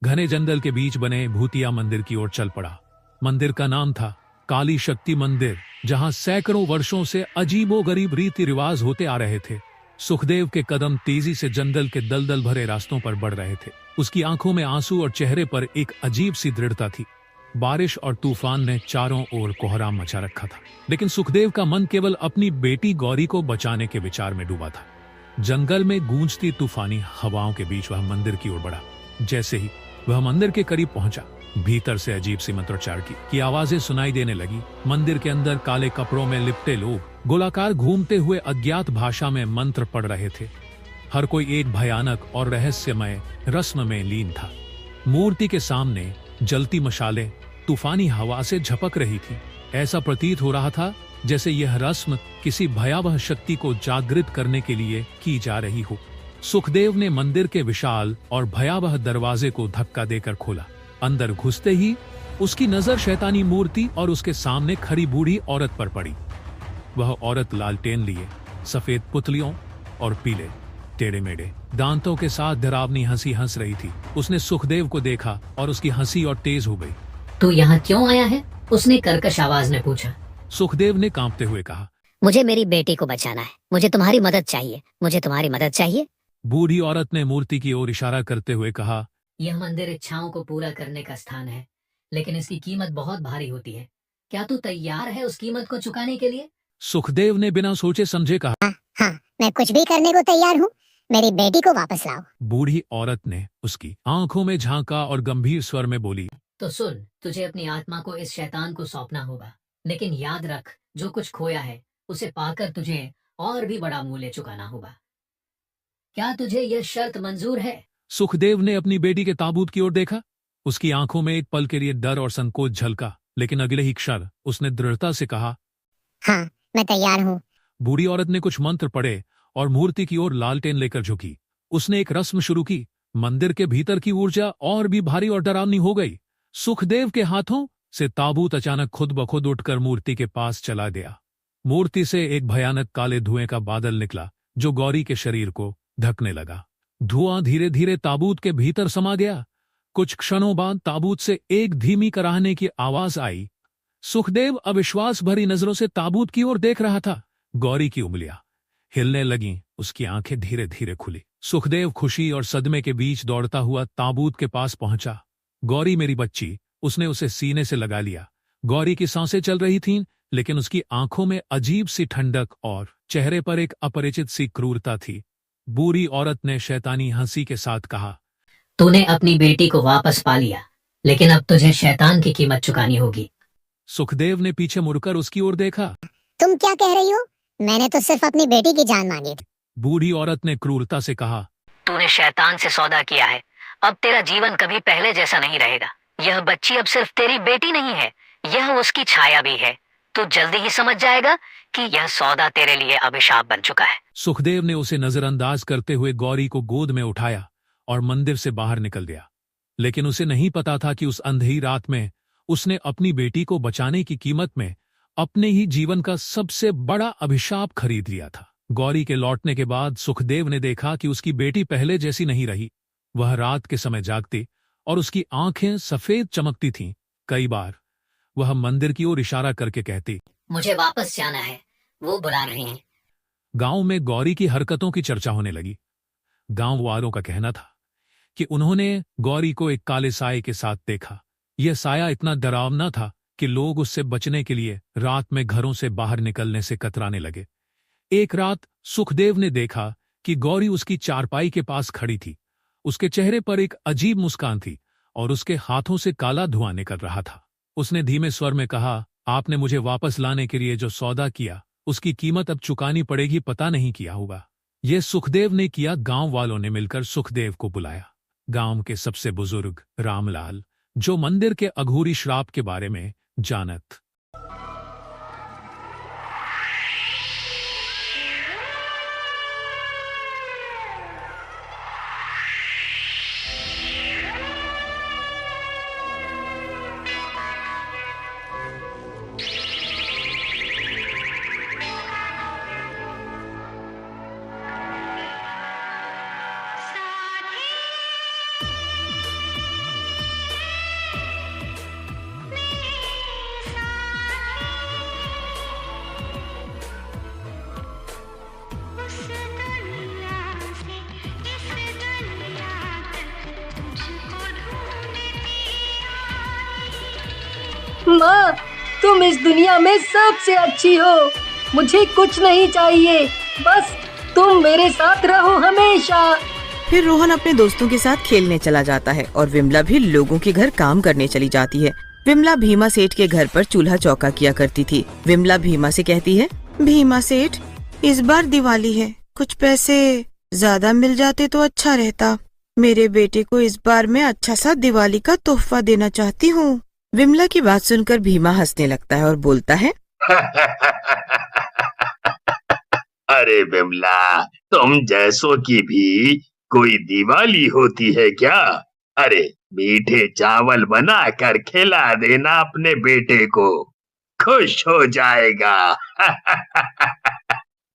घने जंगल के बीच बने भूतिया मंदिर की ओर चल पड़ा। मंदिर का नाम था काली शक्ति मंदिर, जहां सैकड़ों वर्षों से अजीबोगरीब रीति रिवाज होते आ रहे थे। सुखदेव के कदम तेजी से जंगल के दलदल भरे रास्तों पर बढ़ रहे थे। उसकी आंखों में आंसू और चेहरे पर एक अजीब सी दृढ़ता थी। बारिश और तूफान ने चारों ओर कोहराम मचा रखा था, लेकिन सुखदेव का मन केवल अपनी बेटी गौरी को बचाने के विचार में डूबा था। जंगल में गूंजती तूफानी हवाओं के बीच वह मंदिर की ओर बढ़ा। जैसे ही वह मंदिर के करीब पहुंचा, भीतर से अजीब सी मंत्रोच्चार की आवाजें सुनाई देने लगी। मंदिर के अंदर काले कपड़ों में लिपटे लोग गोलाकार घूमते हुए अज्ञात भाषा में मंत्र पढ़ रहे थे। हर कोई एक भयानक और रहस्यमय रस्म में लीन था। मूर्ति के सामने जलती मशालें तूफानी हवा से झपक रही थी। ऐसा प्रतीत हो रहा था जैसे यह रस्म किसी भयावह शक्ति को जागृत करने के लिए की जा रही हो। सुखदेव ने मंदिर के विशाल और भयावह दरवाजे को धक्का देकर खोला। अंदर घुसते ही उसकी नजर शैतानी मूर्ति और उसके सामने खड़ी बूढ़ी औरत पर पड़ी। वह औरत लालटेन लिए, सफेद पुतलियों और पीले टेढ़े मेढ़े दांतों के साथ डरावनी हंसी हंस रही थी। उसने सुखदेव को देखा और उसकी हंसी और तेज हो गई। तू यहाँ क्यों आया है? उसने कर्कश आवाज में पूछा। सुखदेव ने कांपते हुए कहा, मुझे मेरी बेटी को बचाना है। मुझे तुम्हारी मदद चाहिए। मुझे तुम्हारी मदद चाहिए। बूढ़ी औरत ने मूर्ति की ओर इशारा करते हुए कहा, यह मंदिर इच्छाओं को पूरा करने का स्थान है, लेकिन इसकी कीमत बहुत भारी होती है। क्या तू तैयार है उस कीमत को चुकाने के लिए? सुखदेव ने बिना सोचे समझे कहा, हाँ, मैं कुछ भी करने को तैयार हूँ। मेरी बेटी को वापस लाओ। बूढ़ी औरत ने उसकी आंखों में झांका और गंभीर स्वर में बोली, तो सुन, तुझे अपनी आत्मा को इस शैतान को सौंपना होगा, लेकिन याद रख, जो कुछ खोया है उसे पाकर तुझे और भी बड़ा मूल्य चुकाना होगा। क्या तुझे यह शर्त मंजूर है? सुखदेव ने अपनी बेटी के ताबूत की ओर देखा। उसकी आंखों में एक पल के लिए डर और संकोच झलका, लेकिन अगले ही क्षण उसने दृढ़ता से कहा, हाँ, मैं तैयार हूँ। बूढ़ी औरत ने कुछ मंत्र पढ़े और मूर्ति की ओर लालटेन लेकर झुकी। उसने एक रस्म शुरू की। मंदिर के भीतर की ऊर्जा और भी भारी और डरावनी हो गई। सुखदेव के हाथों से ताबूत अचानक खुद ब खुद उठकर मूर्ति के पास चला गया। मूर्ति से एक भयानक काले धुएं का बादल निकला, जो गौरी के शरीर को ढकने लगा। धुआं धीरे धीरे ताबूत के भीतर समा गया। कुछ क्षणों बाद ताबूत से एक धीमी कराहने की आवाज आई। सुखदेव अविश्वास भरी नजरों से ताबूत की ओर देख रहा था। गौरी की उंगलियां हिलने लगीं, उसकी आंखें धीरे धीरे खुली। सुखदेव खुशी और सदमे के बीच दौड़ता हुआ ताबूत के पास पहुंचा। गौरी मेरी बच्ची, उसने उसे सीने से लगा लिया। गौरी की सांसें चल रही थीं, लेकिन उसकी आंखों में अजीब सी ठंडक और चेहरे पर एक अपरिचित सी क्रूरता थी। बूढ़ी औरत ने शैतानी हंसी के साथ कहा, तूने अपनी बेटी को वापस पा लिया, लेकिन अब तुझे शैतान की कीमत चुकानी होगी। सुखदेव ने पीछे मुड़कर उसकी ओर देखा। तुम क्या कह रही हो? मैंने तो सिर्फ अपनी बेटी की जान मांगी थी। बूढ़ी औरत ने क्रूरता से कहा, तूने शैतान से सौदा किया है। अब तेरा जीवन कभी पहले जैसा नहीं रहेगा। यह बच्ची अब सिर्फ तेरी बेटी नहीं है, यह उसकी छाया भी है। तू जल्दी ही समझ जाएगा कि यह सौदा तेरे लिए अभिशाप बन चुका है। सुखदेव ने उसे नजरअंदाज करते हुए गौरी को गोद में उठाया और मंदिर से बाहर निकल गया। लेकिन उसे नहीं पता था कि उस अंधेरी रात में उसने अपनी बेटी को बचाने की कीमत में अपने ही जीवन का सबसे बड़ा अभिशाप खरीद लिया था। गौरी के लौटने के बाद सुखदेव ने देखा कि उसकी बेटी पहले जैसी नहीं रही। वह रात के समय जागती और उसकी आंखें सफेद चमकती थीं। कई बार वह मंदिर की ओर इशारा करके कहती, मुझे वापस जाना है, वो बुला रहे हैं। गांव में गौरी की हरकतों की चर्चा होने लगी। गांव वालों का कहना था कि उन्होंने गौरी को एक काले साये के साथ देखा। यह साया इतना डरावना था कि लोग उससे बचने के लिए रात में घरों से बाहर निकलने से कतराने लगे। एक रात सुखदेव ने देखा कि गौरी उसकी चारपाई के पास खड़ी थी। उसके चेहरे पर एक अजीब मुस्कान थी और उसके हाथों से काला धुआं निकल रहा था। उसने धीमे स्वर में कहा, आपने मुझे वापस लाने के लिए जो सौदा किया, उसकी कीमत अब चुकानी पड़ेगी। पता नहीं किया होगा। यह सुखदेव ने किया। गांव वालों ने मिलकर सुखदेव को बुलाया। गांव के सबसे बुजुर्ग रामलाल, जो मंदिर के अघोरी श्राप के बारे में जानत माँ, तुम इस दुनिया में सबसे अच्छी हो। मुझे कुछ नहीं चाहिए, बस तुम मेरे साथ रहो हमेशा। फिर रोहन अपने दोस्तों के साथ खेलने चला जाता है और विमला भी लोगों के घर काम करने चली जाती है। विमला भीमा सेठ के घर पर चूल्हा चौका किया करती थी। विमला भीमा से कहती है, भीमा सेठ, इस बार दिवाली है, कुछ पैसे ज्यादा मिल जाते तो अच्छा रहता। मेरे बेटे को इस बार मैं अच्छा सा दिवाली का तोहफा देना चाहती हूँ। विमला की बात सुनकर भीमा हंसने लगता है और बोलता है, अरे विमला, तुम जैसों की भी कोई दिवाली होती है क्या? अरे मीठे चावल बना कर खिला देना अपने बेटे को, खुश हो जाएगा।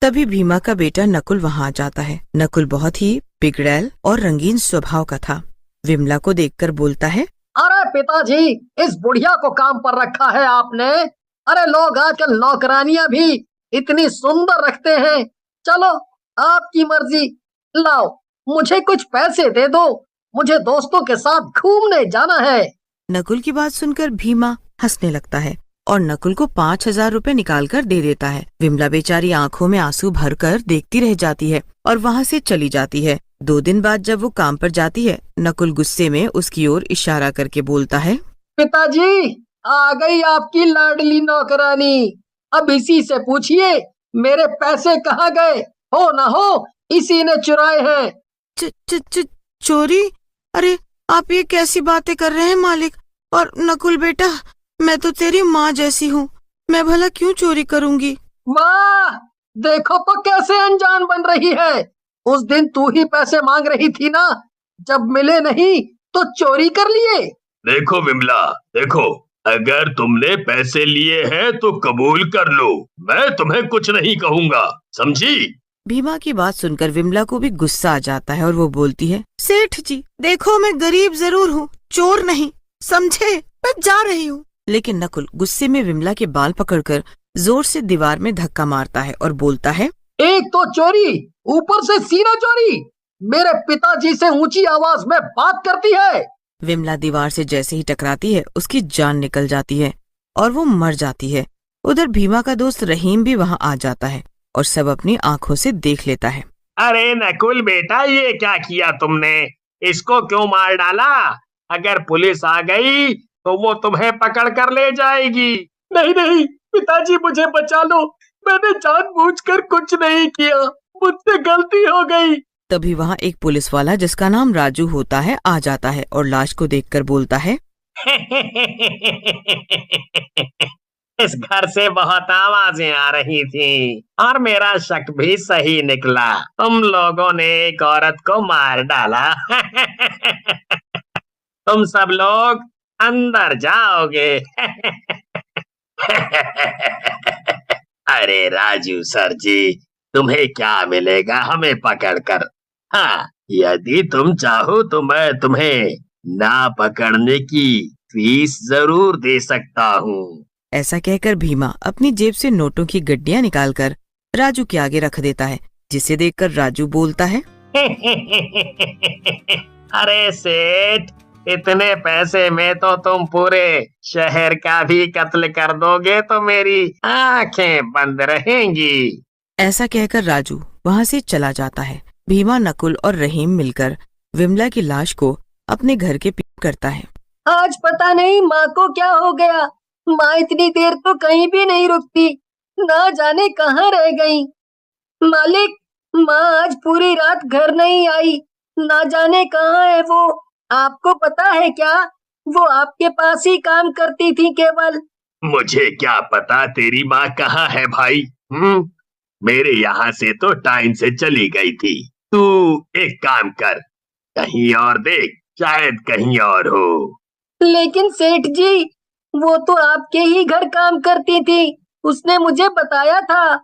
तभी भीमा का बेटा नकुल वहाँ आ जाता है। नकुल बहुत ही बिगड़ैल और रंगीन स्वभाव का था। विमला को देखकर बोलता है, अरे पिताजी, इस बुढ़िया को काम पर रखा है आपने? अरे लोग आजकल नौकरानियां भी इतनी सुंदर रखते हैं। चलो आपकी मर्जी, लाओ मुझे कुछ पैसे दे दो, मुझे दोस्तों के साथ घूमने जाना है। नकुल की बात सुनकर भीमा हंसने लगता है और नकुल को 5,000 रुपए निकाल कर दे देता है। विमला बेचारी आंखों में आंसू भरकर देखती रह जाती है और वहाँ से चली जाती है। 2 दिन बाद जब वो काम पर जाती है, नकुल गुस्से में उसकी ओर इशारा करके बोलता है, पिताजी, आ गई आपकी लाडली नौकरानी। अब इसी से पूछिए मेरे पैसे कहाँ गए? हो ना हो इसी ने चुराए हैं। चोरी? अरे आप ये कैसी बातें कर रहे हैं मालिक? और नकुल बेटा, मैं तो तेरी माँ जैसी हूँ, मैं भला क्यों चोरी करूँगी? वाह, देखो तो कैसे अनजान बन रही है। उस दिन तू ही पैसे मांग रही थी ना, जब मिले नहीं तो चोरी कर लिए। देखो विमला, देखो, अगर तुमने पैसे लिए हैं तो कबूल कर लो, मैं तुम्हें कुछ नहीं कहूँगा, समझी? भीमा की बात सुनकर विमला को भी गुस्सा आ जाता है और वो बोलती है, सेठ जी, देखो मैं गरीब जरूर हूँ, चोर नहीं, समझे? मैं जा रही हूँ। लेकिन नकुल गुस्से में विमला के बाल पकड़कर जोर से दीवार में धक्का मारता है और बोलता है, एक तो चोरी, ऊपर से सीना चोरी, मेरे पिताजी से ऊंची आवाज में बात करती है। विमला दीवार से जैसे ही टकराती है, उसकी जान निकल जाती है और वो मर जाती है। उधर भीमा का दोस्त रहीम भी वहाँ आ जाता है और सब अपनी आंखों से देख लेता है। अरे नकुल बेटा, ये क्या किया तुमने? इसको क्यों मार डाला? अगर पुलिस आ गई तो वो तुम्हें पकड़ कर ले जाएगी। नहीं नहीं पिताजी, मुझे बचा लो, मैंने जानबूझकर कुछ नहीं किया, मुझसे गलती हो गई। तभी वहाँ एक पुलिस वाला जिसका नाम राजू होता है आ जाता है और लाश को देखकर बोलता है, इस घर से बहुत आवाजें आ रही थी और मेरा शक भी सही निकला। तुम लोगों ने एक औरत को मार डाला। तुम सब लोग अंदर जाओगे। अरे राजू सर जी, तुम्हें क्या मिलेगा हमें पकड़कर? हाँ, यदि तुम चाहो तो मैं तुम्हें ना पकड़ने की फीस जरूर दे सकता हूँ। ऐसा कहकर भीमा अपनी जेब से नोटों की गड्डियां निकालकर राजू के आगे रख देता है, जिसे देखकर राजू बोलता है, अरे सेठ, इतने पैसे में तो तुम पूरे शहर का भी कत्ल कर दोगे तो मेरी आंखें बंद रहेंगी। ऐसा कहकर राजू वहाँ से चला जाता है। भीमा, नकुल और रहीम मिलकर विमला की लाश को अपने घर के पीछे करता है। आज पता नहीं माँ को क्या हो गया, माँ इतनी देर तो कहीं भी नहीं रुकती, ना जाने कहाँ रह गई। मालिक, माँ आज पूरी रात घर नहीं आई, ना जाने कहाँ है वो। आपको पता है क्या? वो आपके पास ही काम करती थी केवल। मुझे क्या पता तेरी माँ कहाँ है भाई? मेरे यहाँ से तो टाइम से चली गई थी। तू एक काम कर, कहीं और देख, शायद कहीं और हो। लेकिन सेठ जी, वो तो आपके ही घर काम करती थी, उसने मुझे बताया था।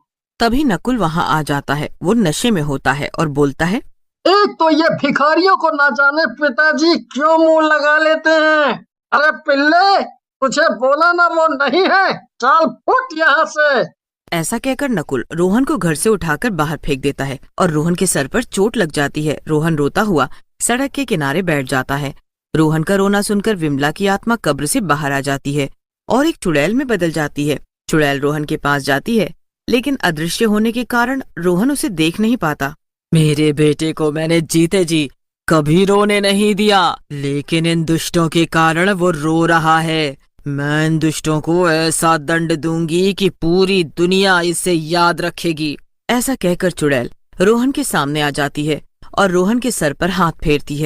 तभी नकुल वहाँ आ जाता है। वो नशे में होता है और बोलता है, एक तो ये भिखारियों को ना जाने पिताजी क्यों मुंह लगा लेते हैं। अरे पिल्ले, तुझे बोला ना वो नहीं है, चल फुट यहाँ से। ऐसा कहकर नकुल रोहन को घर से उठाकर बाहर फेंक देता है और रोहन के सर पर चोट लग जाती है। रोहन रोता हुआ सड़क के किनारे बैठ जाता है। रोहन का रोना सुनकर विमला की आत्मा कब्र से बाहर आ जाती है और एक चुड़ैल में बदल जाती है। चुड़ैल रोहन के पास जाती है, लेकिन अदृश्य होने के कारण रोहन उसे देख नहीं पाता। मेरे बेटे को मैंने जीते जी कभी रोने नहीं दिया, लेकिन इन दुष्टों के कारण वो रो रहा है। मैं इन दुष्टों को ऐसा दंड दूंगी कि पूरी दुनिया इसे याद रखेगी। ऐसा कहकर चुड़ैल रोहन के सामने आ जाती है और रोहन के सर पर हाथ फेरती है।